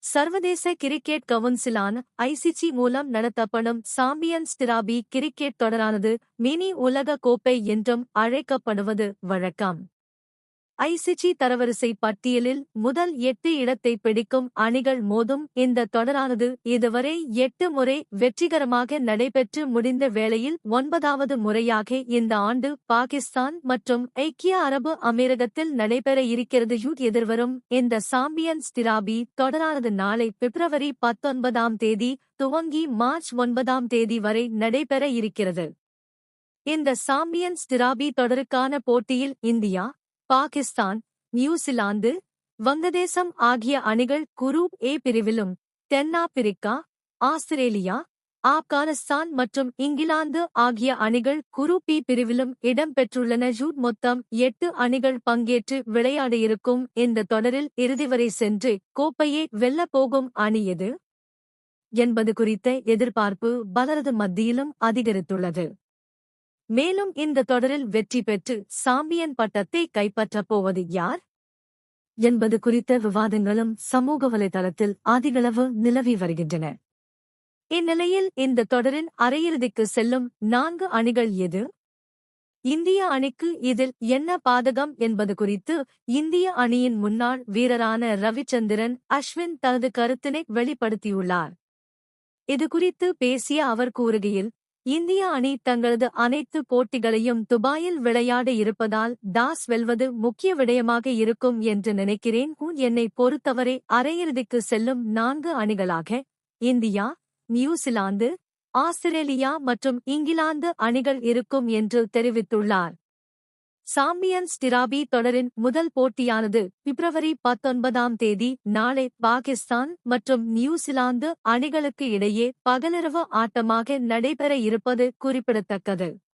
சர்வதேச cricket கவுன்சிலான ICC மூலம் நடத்தப்படும் சாம்பியன்ஸ் டிராபி கிரிக்கெட் தொடரானது மினி உலக கோப்பை என்றும் அழைக்கப்படுவது வழக்கம். ஐசிசி தரவரிசை பட்டியலில் முதல் 8 இடத்தை பிடிக்கும் அணிகள் மோதும் இந்த தொடரானது இதுவரை 8 முறை வெற்றிகரமாக நடைபெற்று முடிந்த வேளையில் 9வது முறையாக இந்த ஆண்டு பாகிஸ்தான் மற்றும் ஐக்கிய அரபு அமீரகத்தில் நடைபெற இருக்கிறது. எதிர்வரும் இந்த சாம்பியன்ஸ் டிராபி தொடரானது நாளை பிப்ரவரி 19ஆம் தேதி துவங்கி மார்ச் 9ஆம் தேதி வரை நடைபெற இருக்கிறது. இந்த சாம்பியன்ஸ் டிராபி தொடருக்கான போட்டியில் இந்தியா, பாகிஸ்தான், நியூசிலாந்து, வங்கதேசம் ஆகிய அணிகள் குரூப் ஏ பிரிவிலும், தென்னாப்பிரிக்கா, ஆஸ்திரேலியா, ஆப்கானிஸ்தான் மற்றும் இங்கிலாந்து ஆகிய அணிகள் குரூப் பி பிரிவிலும் இடம்பெற்றுள்ளன. மொத்தம் 8 அணிகள் பங்கேற்று விளையாட இருக்கும் இந்த தொடரில் இறுதிவரை சென்று கோப்பையை வெல்லப் போகும் அணி எது என்பது குறித்த எதிர்பார்ப்பு பலரது மத்தியிலும் அதிகரித்துள்ளது. மேலும் இந்த தொடரில் வெற்றி பெற்று சாம்பியன் பட்டத்தை கைப்பற்றப் போவது யார் என்பது குறித்த விவாதங்களும் சமூக வலைதளத்தில் அதிகளவு நிலவி வருகின்றன. இந்நிலையில் இந்த தொடரின் அரையிறுதிக்கு செல்லும் 4 அணிகள் எது? இந்திய அணிக்கு இதில் என்ன பாதகம் என்பது குறித்து இந்திய அணியின் முன்னாள் வீரரான ரவிச்சந்திரன் அஸ்வின் தனது கருத்தினை வெளிப்படுத்தியுள்ளார். இதுகுறித்து பேசிய அவர் கூறுகையில், இந்திய அணி தங்களது அனைத்து போட்டிகளையும் துபாயில் விளையாட இருப்பதால் டாஸ் வெல்வது முக்கிய விடயமாக இருக்கும் என்று நினைக்கிறேன். என்னை பொறுத்தவரை அரையிறுதிக்கு செல்லும் 4 அணிகளாக இந்தியா, நியூசிலாந்து, ஆஸ்திரேலியா மற்றும் இங்கிலாந்து அணிகள் இருக்கும் என்று தெரிவித்துள்ளார். சாம்பியன்ஸ் டிராபி தொடரின் முதல் போட்டியானது பிப்ரவரி 19ஆம் தேதி நாளை பாகிஸ்தான் மற்றும் நியூசிலாந்து அணிகளுக்கு இடையே பகலிரவு ஆட்டமாக நடைபெற இருப்பது குறிப்பிடத்தக்கது.